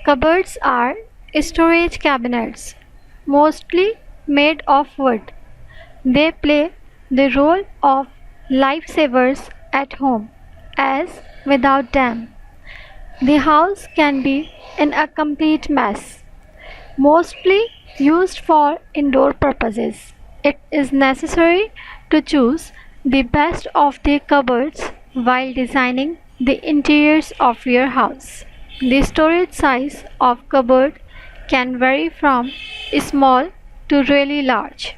Cupboards are storage cabinets, mostly made of wood. They play the role of lifesavers at home, as without them, the house can be in a complete mess. Mostly used for indoor purposes, it is necessary to choose the best of the cupboards while designing the interiors of your house. The storage size of cupboard can vary from small to really large.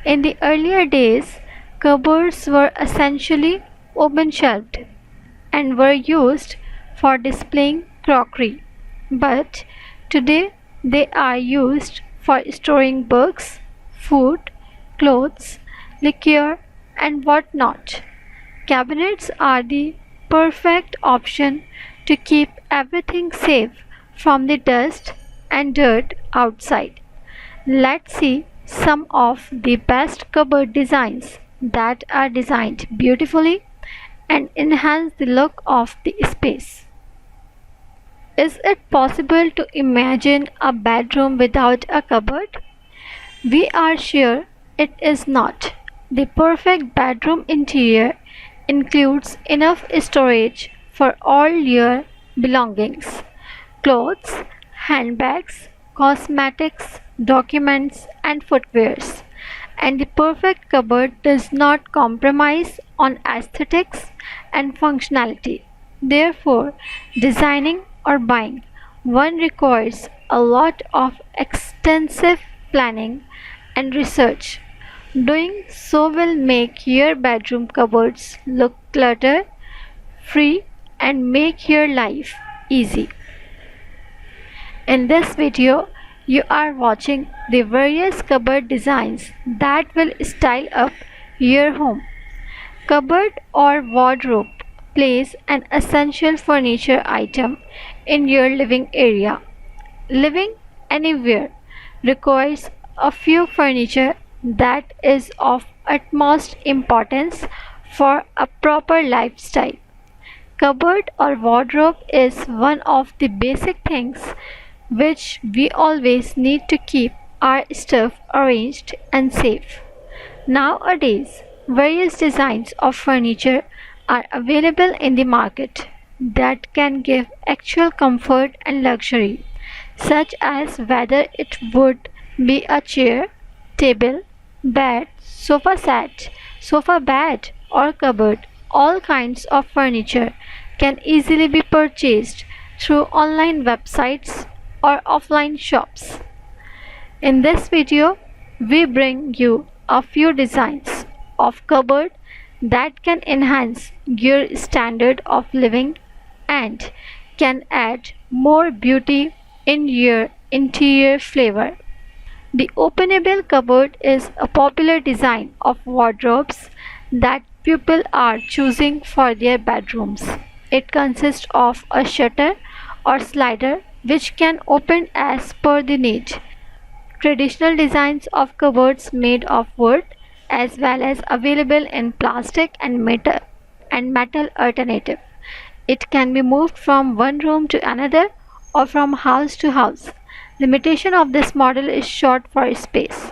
In the earlier days, cupboards were essentially open-shelved and were used for displaying crockery, but today they are used for storing books, food, clothes, liquor, and whatnot. Cabinets are the perfect option to keep everything safe from the dust and dirt outside. Let's see some of the best cupboard designs that are designed beautifully and enhance the look of the space. Is it possible to imagine a bedroom without a cupboard? We are sure it is not. The perfect bedroom interior includes enough storage for all your belongings: clothes, handbags, cosmetics, documents, and footwears. And the perfect cupboard does not compromise on aesthetics and functionality. Therefore, designing or buying one requires a lot of extensive planning and research. Doing so will make your bedroom cupboards look clutter free and make your life easy. In this video, you are watching the various cupboard designs that will style up your home. Cupboard or wardrobe plays an essential furniture item in your living area. Living anywhere requires a few furniture that is of utmost importance for a proper lifestyle. Cupboard or wardrobe is one of the basic things which we always need to keep our stuff arranged and safe. Nowadays, various designs of furniture are available in the market that can give actual comfort and luxury, such as whether it would be a chair, table, bed, sofa set, sofa bed, or cupboard. All kinds of furniture can easily be purchased through online websites or offline shops. In this video, we bring you a few designs of cupboard that can enhance your standard of living and can add more beauty in your interior flavor. The openable cupboard is a popular design of wardrobes that people are choosing for their bedrooms. It consists of a shutter or slider which can open as per the need. Traditional designs of cupboards made of wood as well as available in plastic and metal alternative. It can be moved from one room to another or from house to house. Limitation of this model is short for space.